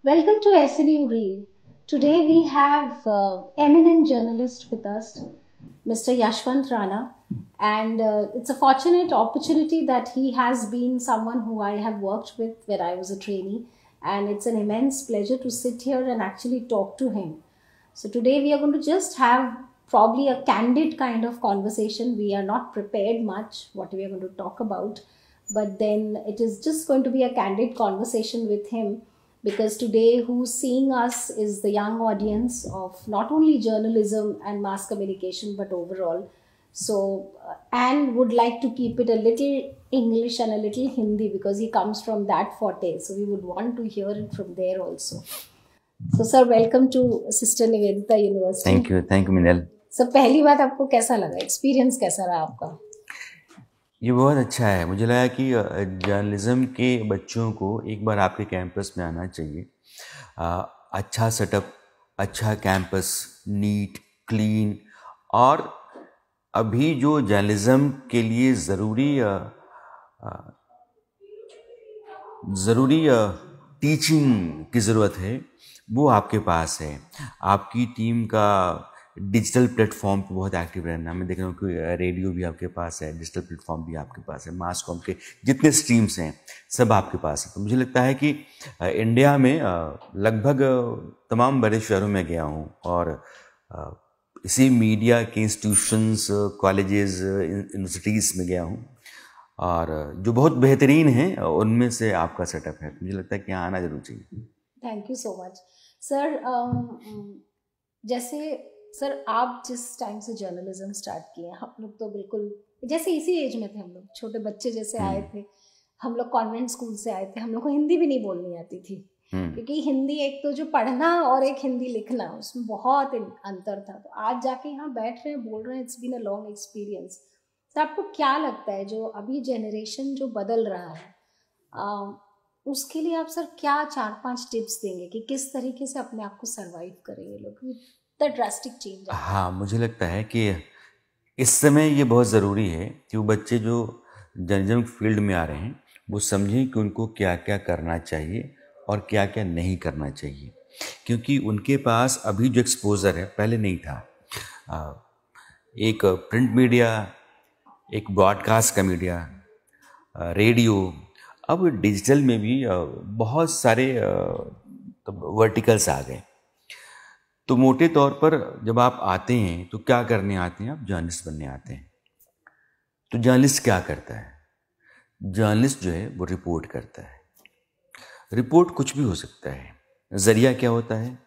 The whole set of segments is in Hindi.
Welcome to SNU Reel. Today we have eminent journalist with us, Mr. Yashwant Rana, and it's a fortunate opportunity that he has been someone who I have worked with when I was a trainee, and it's an immense pleasure to sit here and actually talk to him. So today we are going to just have probably a candid kind of conversation. We are not prepared much what we are going to talk about, but then it is just going to be a candid conversation with him because today who's seeing us is the young audience of not only journalism and mass communication but overall. So and would like to keep it a little English and a little Hindi because he comes from that forte, so we would want to hear it from there also. So sir, welcome to Sister Nivedita University. Thank you Minal. Sir पहली बात आपको कैसा लगा, एक्सपीरियंस कैसा रहा आपका? ये बहुत अच्छा है। मुझे लगा कि जर्नलिज्म के बच्चों को एक बार आपके कैंपस में आना चाहिए। अच्छा सेटअप, अच्छा कैंपस, नीट, क्लीन, और अभी जो जर्नलिज्म के लिए ज़रूरी टीचिंग की ज़रूरत है वो आपके पास है। आपकी टीम का डिजिटल प्लेटफॉर्म पे बहुत एक्टिव रहना। मैं देख रहा हूँ कि रेडियो भी आपके पास है, डिजिटल प्लेटफॉर्म भी आपके पास है, मास कॉम के जितने स्ट्रीम्स हैं सब आपके पास है। तो मुझे लगता है कि इंडिया में लगभग तमाम बड़े शहरों में गया हूँ और इसी मीडिया के इंस्टीट्यूशंस, कॉलेजेस, यूनिवर्सिटीज़ में गया हूँ और जो बहुत बेहतरीन हैं उनमें से आपका सेटअप है। मुझे लगता है कि यहाँ आना जरूर चाहिए। Thank you so much sir. जैसे सर आप जिस टाइम से जर्नलिज्म स्टार्ट किए, हम लोग तो बिल्कुल जैसे इसी एज में थे, हम लोग छोटे बच्चे जैसे आए थे, हम लोग कॉन्वेंट स्कूल से आए थे, हम लोग को हिंदी भी नहीं बोलनी आती थी क्योंकि हिंदी एक तो जो पढ़ना और एक हिंदी लिखना उसमें बहुत अंतर था। तो आज जाके यहाँ बैठ रहे हैं, बोल रहे हैं, it's been a long experience. तो आपको क्या लगता है जो अभी जनरेशन जो बदल रहा है उसके लिए आप सर क्या 4-5 टिप्स देंगे कि किस तरीके से अपने आप को सरवाइव करें ये लोग, द ड्रास्टिक चेंज? हाँ, मुझे लगता है कि इस समय ये बहुत ज़रूरी है कि वो बच्चे जो जर्नलिज्म फील्ड में आ रहे हैं वो समझें कि उनको क्या क्या करना चाहिए और क्या क्या नहीं करना चाहिए, क्योंकि उनके पास अभी जो एक्सपोज़र है पहले नहीं था। एक प्रिंट मीडिया, एक ब्रॉडकास्ट का मीडिया, रेडियो, अब डिजिटल में भी बहुत सारे वर्टिकल्स आ गए। तो मोटे तौर पर जब आप आते हैं तो क्या करने आते हैं? आप जर्नलिस्ट बनने आते हैं। तो जर्नलिस्ट क्या करता है? जर्नलिस्ट जो है वो रिपोर्ट करता है। रिपोर्ट कुछ भी हो सकता है। जरिया क्या होता है?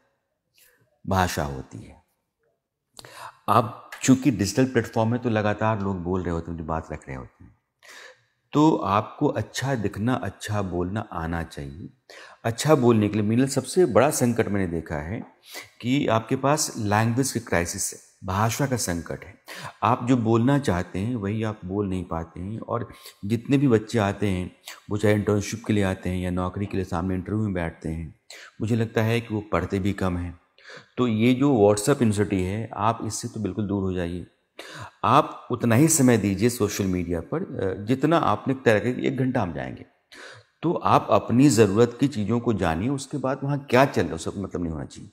भाषा होती है। आप चूंकि डिजिटल प्लेटफॉर्म है तो लगातार लोग बोल रहे होते हैं, जो बात रख रहे होते हैं, तो आपको अच्छा दिखना, अच्छा बोलना आना चाहिए। अच्छा बोलने के लिए मेरा सबसे बड़ा संकट मैंने देखा है कि आपके पास लैंग्वेज की क्राइसिस है, भाषा का संकट है। आप जो बोलना चाहते हैं वही आप बोल नहीं पाते हैं। और जितने भी बच्चे आते हैं वो चाहे इंटर्नशिप के लिए आते हैं या नौकरी के लिए सामने इंटरव्यू में बैठते हैं, मुझे लगता है कि वो पढ़ते भी कम हैं। तो ये जो व्हाट्सएप यूनिवर्सिटी है, आप इससे तो बिल्कुल दूर हो जाइए। आप उतना ही समय दीजिए सोशल मीडिया पर जितना आपने तय किया। 1 घंटा हम जाएंगे तो आप अपनी ज़रूरत की चीज़ों को जानिए। उसके बाद वहाँ क्या चल रहा है उसका मतलब नहीं होना चाहिए।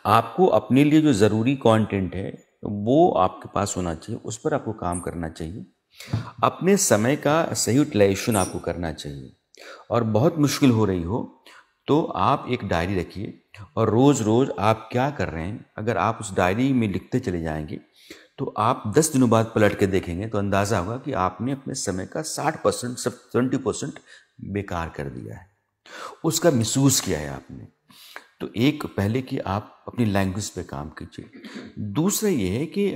आपको अपने लिए जो ज़रूरी कंटेंट है वो आपके पास होना चाहिए, उस पर आपको काम करना चाहिए। अपने समय का सही यूटिलाइजेशन आपको करना चाहिए। और बहुत मुश्किल हो रही हो तो आप एक डायरी रखिए और रोज़ रोज़ आप क्या कर रहे हैं अगर आप उस डायरी में लिखते चले जाएंगे तो आप 10 दिनों बाद पलट के देखेंगे तो अंदाज़ा होगा कि आपने अपने समय का 60%, 70% बेकार कर दिया है, उसका मिसयूज़ किया है आपने। तो एक पहले कि आप अपनी लैंग्वेज पे काम कीजिए। दूसरा ये है कि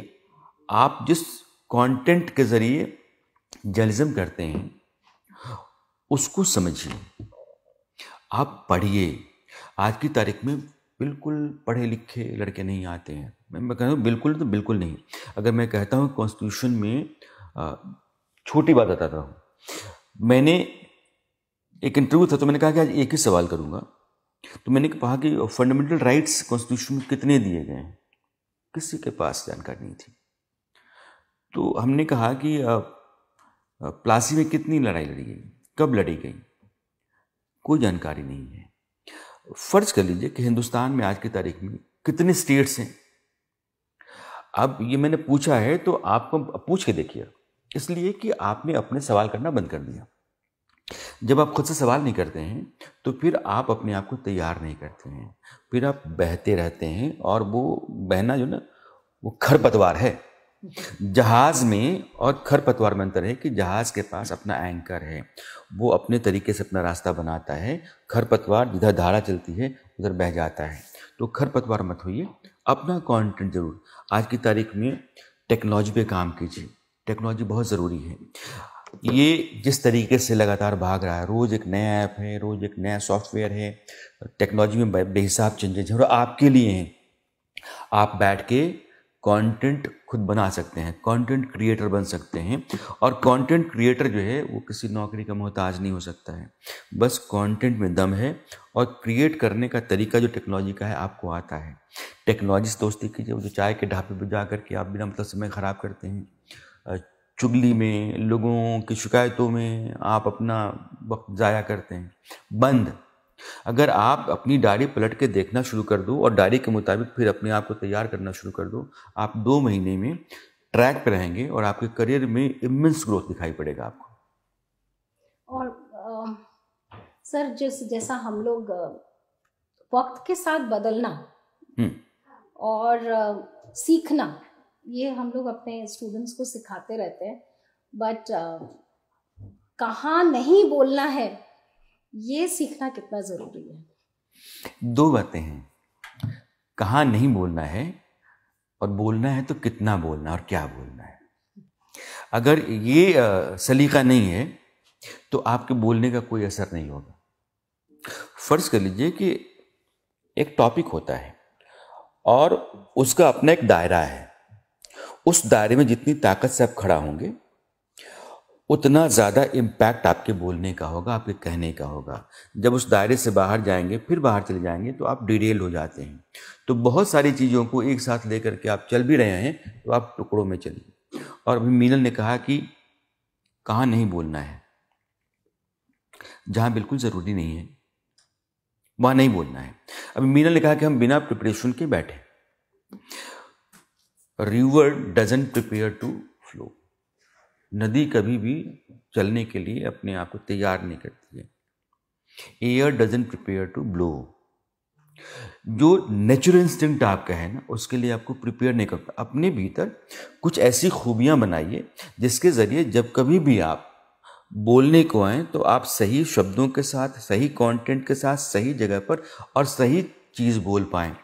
आप जिस कंटेंट के ज़रिए जर्नलिज्म करते हैं उसको समझिए, आप पढ़िए। आज की तारीख में बिल्कुल पढ़े लिखे लड़के नहीं आते हैं। मैं कहता हूँ बिल्कुल तो बिल्कुल नहीं। अगर मैं कहता हूँ कॉन्स्टिट्यूशन में छोटी बात बताता हूँ, मैंने एक इंटरव्यू था तो मैंने कहा कि आज एक ही सवाल करूँगा। तो मैंने कहा कि फंडामेंटल राइट्स कॉन्स्टिट्यूशन में कितने दिए गए हैं? किसी के पास जानकारी नहीं थी। तो हमने कहा कि प्लासी में कितनी लड़ाई लड़ी गई, कब लड़ी गई, कोई जानकारी नहीं है। फर्ज कर लीजिए कि हिंदुस्तान में आज की तारीख में कितने स्टेट्स हैं। अब ये मैंने पूछा है तो आपको पूछ के देखिए, इसलिए कि आपने अपने सवाल करना बंद कर दिया। जब आप खुद से सवाल नहीं करते हैं तो फिर आप अपने आप को तैयार नहीं करते हैं, फिर आप बहते रहते हैं, और वो बहना जो ना वो खरपतवार है। जहाज में और खरपतवार में अंतर है कि जहाज के पास अपना एंकर है, वो अपने तरीके से अपना रास्ता बनाता है। खरपतवार जिधर धारा चलती है उधर बह जाता है। तो खरपतवार मत होइए, अपना कंटेंट जरूर। आज की तारीख में टेक्नोलॉजी पे काम कीजिए, टेक्नोलॉजी बहुत ज़रूरी है। ये जिस तरीके से लगातार भाग रहा है, रोज़ एक नया ऐप है, रोज़ एक नया सॉफ्टवेयर है, टेक्नोलॉजी में बेहिसाब चेंजेस हैं और आपके लिए हैं। आप बैठ के कंटेंट खुद बना सकते हैं, कंटेंट क्रिएटर बन सकते हैं। और कंटेंट क्रिएटर जो है वो किसी नौकरी का मोहताज नहीं हो सकता है, बस कंटेंट में दम है और क्रिएट करने का तरीका जो टेक्नोलॉजी का है आपको आता है। टेक्नोलॉजी से दोस्ती कीजिए, जो चाय के ढाबे पर जा करके आप बिना मतलब समय ख़राब करते हैं, चुगली में, लोगों की शिकायतों में आप अपना वक्त ज़ाया करते हैं, बंद। अगर आप अपनी डायरी पलट के देखना शुरू कर दो और डायरी के मुताबिक फिर अपने आप को तैयार करना शुरू कर दो, आप 2 महीने में ट्रैक पे रहेंगे और आपके करियर में इमेंस ग्रोथ दिखाई पड़ेगा आपको। और सर, जैसा हम लोग वक्त के साथ बदलना और सीखना, ये हम लोग अपने स्टूडेंट्स को सिखाते रहते हैं, बट कहाँ नहीं बोलना है ये सीखना कितना ज़रूरी है? 2 बातें हैं, कहाँ नहीं बोलना है और बोलना है तो कितना बोलना और क्या बोलना है। अगर ये सलीका नहीं है तो आपके बोलने का कोई असर नहीं होगा। फर्ज कर लीजिए कि एक टॉपिक होता है और उसका अपना एक दायरा है, उस दायरे में जितनी ताकत से आप खड़ा होंगे उतना ज़्यादा इम्पैक्ट आपके बोलने का होगा, आपके कहने का होगा। जब उस दायरे से बाहर जाएंगे, फिर बाहर चले जाएंगे तो आप डिरेल हो जाते हैं। तो बहुत सारी चीज़ों को एक साथ लेकर के आप चल भी रहे हैं तो आप टुकड़ों में चलिए। और अभी मीनल ने कहा कि कहाँ नहीं बोलना है, जहाँ बिल्कुल ज़रूरी नहीं है वहाँ नहीं बोलना है। अभी मीनल ने कहा कि हम बिना प्रिपरेशन के बैठे। River doesn't prepare to flow. नदी कभी भी चलने के लिए अपने आप को तैयार नहीं करती है। Air doesn't prepare to blow. जो नेचुरल इंस्टिंक्ट आपका है ना, उसके लिए आपको प्रिपेयर नहीं करता। अपने भीतर कुछ ऐसी खूबियां बनाइए जिसके ज़रिए जब कभी भी आप बोलने को आए तो आप सही शब्दों के साथ, सही कंटेंट के साथ, सही जगह पर और सही चीज़ बोल पाएँ।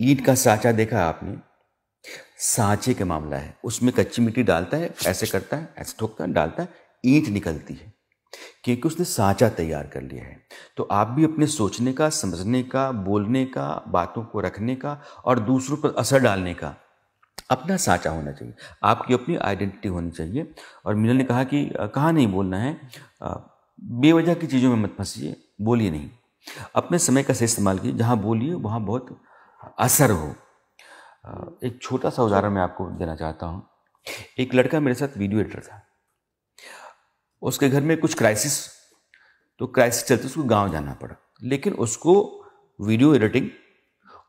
ईंट का साँचा देखा आपने? सांचे का मामला है, उसमें कच्ची मिट्टी डालता है, ऐसे करता है, ऐसे ठोकता है, डालता है, ईंट निकलती है, क्योंकि उसने सांचा तैयार कर लिया है। तो आप भी अपने सोचने का, समझने का, बोलने का, बातों को रखने का और दूसरों पर असर डालने का अपना सांचा होना चाहिए, आपकी अपनी आइडेंटिटी होनी चाहिए। और मीनल ने कहा कि कहाँ नहीं बोलना है, बेवजह की चीज़ों में मत फंसिए, बोलिए नहीं। अपने समय का सही इस्तेमाल कीजिए, जहाँ बोलिए वहाँ बहुत असर हो। एक छोटा सा उदाहरण मैं आपको देना चाहता हूँ। एक लड़का मेरे साथ वीडियो एडिटर था, उसके घर में कुछ क्राइसिस चलते उसको गांव जाना पड़ा, लेकिन उसको वीडियो एडिटिंग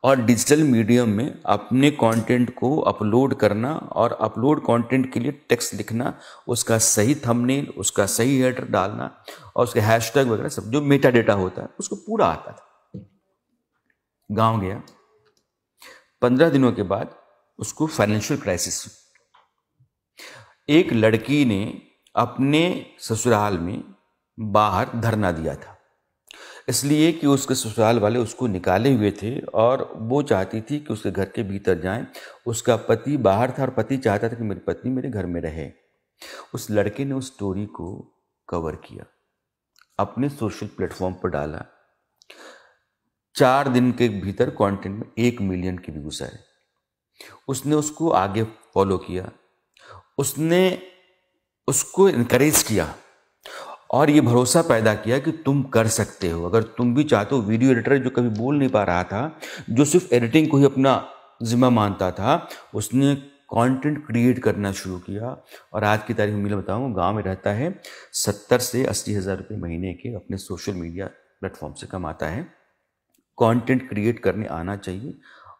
और डिजिटल मीडियम में अपने कंटेंट को अपलोड करना और अपलोड कंटेंट के लिए टेक्स्ट लिखना, उसका सही थंबनेल, उसका सही हेडर डालना और उसके हैशटैग वगैरह सब जो मेटा डेटा होता है उसको पूरा आता था। गांव गया, 15 दिनों के बाद उसको फाइनेंशियल क्राइसिस। एक लड़की ने अपने ससुराल में बाहर धरना दिया था, इसलिए कि उसके ससुराल वाले उसको निकाले हुए थे और वो चाहती थी कि उसके घर के भीतर जाएं। उसका पति बाहर था और पति चाहता था कि मेरी पत्नी मेरे घर में रहे। उस लड़के ने उस स्टोरी को कवर किया, अपने सोशल प्लेटफॉर्म पर डाला। 4 दिन के भीतर कंटेंट में 1 मिलियन की व्यूज आए। उसने उसको आगे फॉलो किया, उसने उसको इनकरेज किया और ये भरोसा पैदा किया कि तुम कर सकते हो, अगर तुम भी चाहते हो। वीडियो एडिटर जो कभी बोल नहीं पा रहा था, जो सिर्फ एडिटिंग को ही अपना जिम्मा मानता था, उसने कंटेंट क्रिएट करना शुरू किया और आज की तारीख में मैं बताऊँ, गाँव में रहता है, 70 से 80 हज़ार रुपये महीने के अपने सोशल मीडिया प्लेटफॉर्म से कमाता है। कंटेंट क्रिएट करने आना चाहिए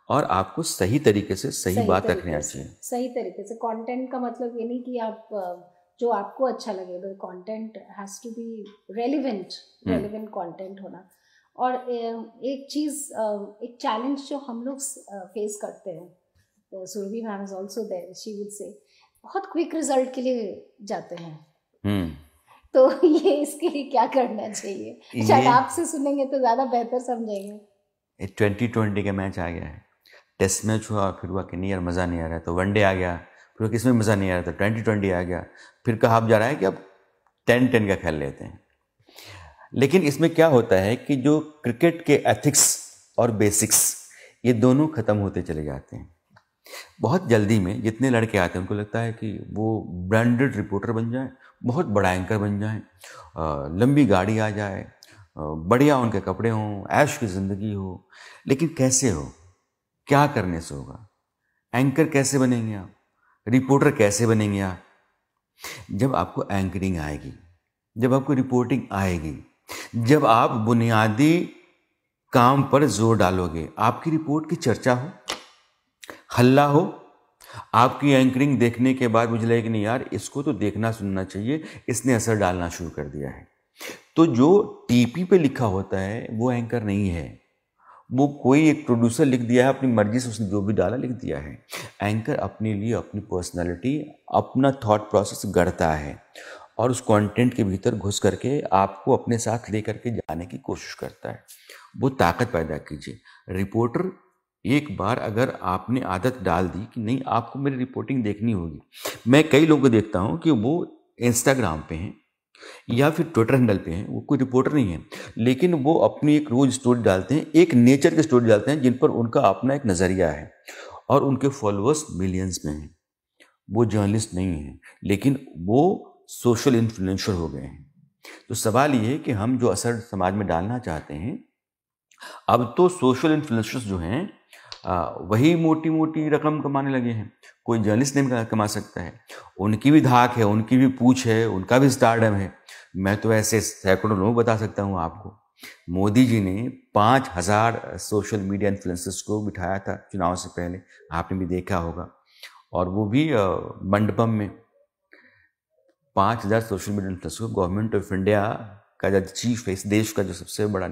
और आपको सही तरीके से सही बात रखनी आनी चाहिए। सही तरीके से कंटेंट का मतलब ये नहीं कि आप जो आपको अच्छा लगे, but content has to be relevant content होना। और एक चीज़, एक चैलेंज जो हम लोग फेस करते हैं, Surabhi ma'am is also there, she would say बहुत क्विक रिजल्ट के लिए जाते हैं। तो ये इसके लिए क्या करना चाहिए? शायद आपसे सुनेंगे तो ज़्यादा बेहतर समझेंगे। 2020 का मैच आ गया है, टेस्ट मैच हुआ, फिर हुआ कि नहीं यार मज़ा नहीं आ रहा है, तो वनडे आ गया, फिर किसमें मज़ा नहीं आ रहा था, 2020 आ गया, फिर कहा अब जा रहा है कि अब 10-10 का खेल लेते हैं। लेकिन इसमें क्या होता है कि जो क्रिकेट के एथिक्स और बेसिक्स ये दोनों ख़त्म होते चले जाते हैं। बहुत जल्दी में जितने लड़के आते हैं उनको लगता है कि वो ब्रांडेड रिपोर्टर बन जाए, बहुत बड़ा एंकर बन जाए, लंबी गाड़ी आ जाए, बढ़िया उनके कपड़े हों, ऐश की ज़िंदगी हो। लेकिन कैसे हो, क्या करने से होगा? एंकर कैसे बनेंगे आप? रिपोर्टर कैसे बनेंगे आप? जब आपको एंकरिंग आएगी, जब आपको रिपोर्टिंग आएगी, जब आप बुनियादी काम पर जोर डालोगे, आपकी रिपोर्ट की चर्चा हो, हल्ला हो, आपकी एंकरिंग देखने के बाद मुझे लगे कि नहीं यार इसको तो देखना सुनना चाहिए, इसने असर डालना शुरू कर दिया है, तो जो टीपी पे लिखा होता है वो एंकर नहीं है, वो कोई एक प्रोड्यूसर लिख दिया है, अपनी मर्जी से उसने जो भी डाला लिख दिया है। एंकर अपने लिए अपनी पर्सनालिटी, अपना थॉट प्रोसेस गढ़ता है और उस कंटेंट के भीतर घुस करके आपको अपने साथ लेकर के जाने की कोशिश करता है। वो ताकत पैदा कीजिए। रिपोर्टर एक बार अगर आपने आदत डाल दी कि नहीं आपको मेरी रिपोर्टिंग देखनी होगी, मैं कई लोगों को देखता हूँ कि वो इंस्टाग्राम पे हैं या फिर ट्विटर हैंडल पे हैं, वो कोई रिपोर्टर नहीं है, लेकिन वो अपनी एक रोज स्टोरी डालते हैं, एक नेचर की स्टोरी डालते हैं जिन पर उनका अपना एक नज़रिया है और उनके फॉलोअर्स मिलियंस में हैं। वो जर्नलिस्ट नहीं हैं, लेकिन वो सोशल इन्फ्लुएंसर हो गए हैं। तो सवाल ये है कि हम जो असर समाज में डालना चाहते हैं, अब तो सोशल इन्फ्लुएंसर्स जो हैं वही मोटी मोटी रकम कमाने लगे हैं, कोई जर्नलिस्ट नहीं कमा सकता है। उनकी भी धाक है, उनकी भी पूछ है, उनका भी स्टारडम है। मैं तो ऐसे सैकड़ों लोग बता सकता हूँ आपको। मोदी जी ने 5,000 सोशल मीडिया इन्फ्लुएंसर्स को बिठाया था चुनाव से पहले, आपने भी देखा होगा, और वो भी मंडपम में 5,000 सोशल मीडिया इन्फ्लुएंसर्स को गवर्नमेंट ऑफ इंडिया का जो चीफ है, इस देश का जो सबसे बड़ा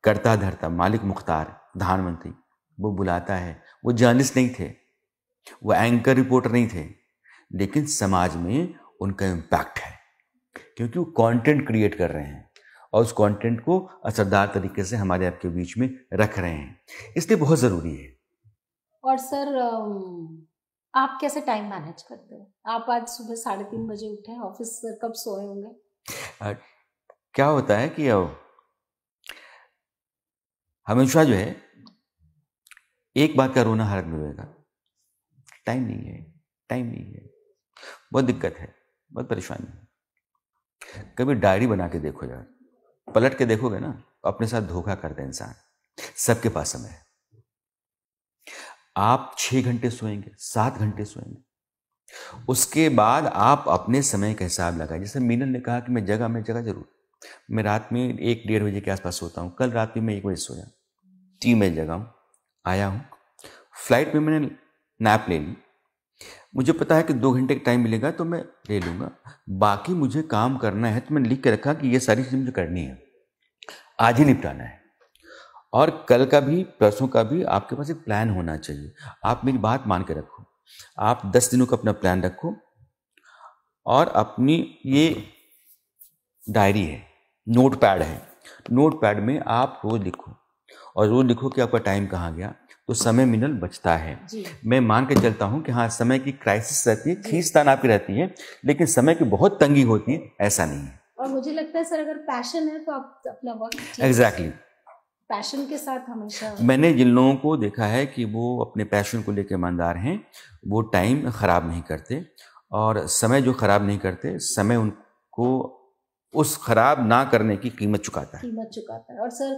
करता धरता मालिक मुख्तार प्रधानमंत्री, वो बुलाता है। वो जर्नलिस्ट नहीं थे, वो एंकर रिपोर्टर नहीं थे, लेकिन समाज में उनका इम्पैक्ट है क्योंकि वो कंटेंट क्रिएट कर रहे हैं और उस कंटेंट को असरदार तरीके से हमारे आपके बीच में रख रहे हैं, इसलिए बहुत ज़रूरी है। और सर आप कैसे टाइम मैनेज करते हैं? आप आज सुबह 3:30 बजे उठे, ऑफिस सर कब सोए होंगे? क्या होता है कि हमेशा जो है एक बात का रोना हर आदमी रोएगा, टाइम नहीं है, टाइम नहीं है, बहुत दिक्कत है, बहुत परेशानी है। कभी डायरी बना के देखो यार, पलट के देखोगे ना, अपने साथ धोखा करता है इंसान। सबके पास समय है, आप 6 घंटे सोएंगे, 7 घंटे सोएंगे, उसके बाद आप अपने समय का हिसाब लगाए। जैसे मीनल ने कहा कि मैं जगह जरूर, मैं रात में 1-1:30 बजे के आसपास सोता हूँ। कल रात में मैं 1 बजे सोया, 3 बजे जगा हूँ, आया हूँ, फ्लाइट में मैंने नैप ले ली। मुझे पता है कि 2 घंटे का टाइम मिलेगा तो मैं ले लूँगा, बाकी मुझे काम करना है तो मैंने लिख के रखा कि ये सारी चीज़ मुझे करनी है, आज ही निपटाना है, और कल का भी परसों का भी आपके पास एक प्लान होना चाहिए। आप मेरी बात मान के रखो, आप 10 दिनों का अपना प्लान रखो और अपनी ये डायरी है, नोट पैड है, नोट पैड में आप रोज लिखो और रोज लिखो कि आपका टाइम कहाँ गया, तो समय मिनल बचता है। मैं मान के चलता हूँ कि हाँ, समय की क्राइसिस रहती है, खींचतान आपकी रहती है, लेकिन समय की बहुत तंगी होती है, ऐसा नहीं है। और मुझे लगता है सर अगर पैशन है तो आप अपना वक्त एग्जैक्टली पैशन के साथ हमेशा। मैंने जिन लोगों को देखा है कि वो अपने पैशन को लेकर ईमानदार हैं, वो टाइम खराब नहीं करते और समय जो खराब नहीं करते, समय उनको उस खराब ना करने की कीमत चुकाता है। और सर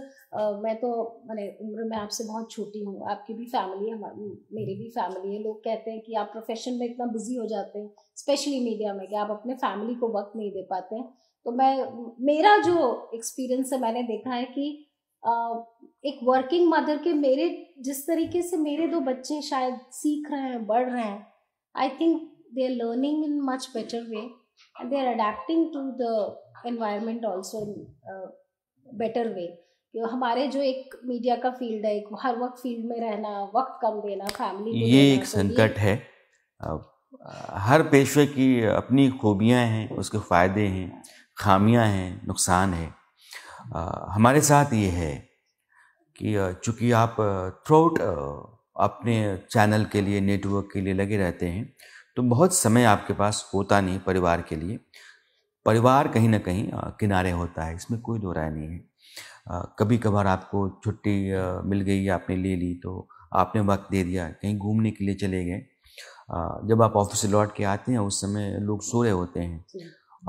मैं तो मैंने उम्र में आपसे बहुत छोटी हूँ, आपकी भी फैमिली है, मेरी भी फैमिली है। लोग कहते हैं कि आप प्रोफेशन में इतना बिजी हो जाते हैं, स्पेशली मीडिया में, कि आप अपने फैमिली को वक्त नहीं दे पाते हैं। तो मेरा जो एक्सपीरियंस है, मैंने देखा है कि एक वर्किंग मदर के मेरे जिस तरीके से मेरे 2 बच्चे शायद सीख रहे हैं, बढ़ रहे हैं, I think they are learning in much better way and they are adapting to the environment also in better way. हमारे जो एक मीडिया का फील्ड है, एक हर वक्त फील्ड में रहना, वक्त कम देना फैमिली को, ये एक संकट है। हर पेशे की अपनी खूबियां हैं, उसके फ़ायदे हैं, खामियां हैं, नुकसान है। हमारे साथ ये है कि चूँकि आप थ्रूआउट अपने चैनल के लिए, नेटवर्क के लिए लगे रहते हैं, तो बहुत समय आपके पास होता नहीं परिवार के लिए। परिवार कहीं ना कहीं किनारे होता है, इसमें कोई दो राय नहीं है। कभी कभार आपको छुट्टी मिल गई, आपने ले ली, तो आपने वक्त दे दिया, कहीं घूमने के लिए चले गए। जब आप ऑफिस से लौट के आते हैं उस समय लोग सो रहे होते हैं,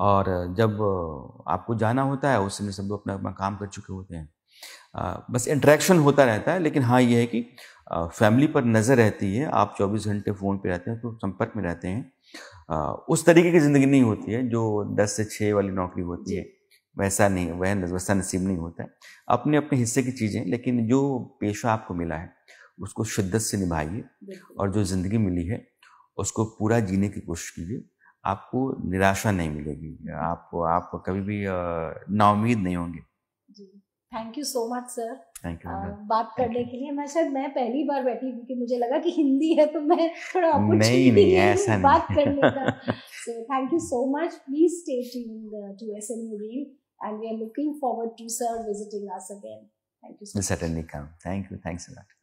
और जब आपको जाना होता है उस समय सब लोग अपना अपना काम कर चुके होते हैं। बस इंटरेक्शन होता रहता है, लेकिन हाँ ये है कि फैमिली पर नज़र रहती है। आप 24 घंटे फ़ोन पे रहते हैं, तो संपर्क में रहते हैं। उस तरीके की ज़िंदगी नहीं होती है जो 10 से 6 वाली नौकरी होती है, वैसा नहीं, वैसा नसीब नहीं होता है। अपने अपने हिस्से की चीज़ें, लेकिन जो पेशा आपको मिला है उसको शिद्दत से निभाइए, और जो ज़िंदगी मिली है उसको पूरा जीने की कोशिश कीजिए। आपको निराशा नहीं मिलेगी, आप कभी भी नाउम्मीद नहीं होंगे। Thank you so much sir, thank you बात करने के लिए। मैं पहली बार बैठी क्योंकि मुझे लगा कि हिंदी है, तो मैं थोड़ा नहीं ऐसा बात करने का। So thank you so much, please stay tuned to SNU Reel and we are looking forward to sir visiting us again. Thank you so much. Certainly come. Thank you. Thanks a lot.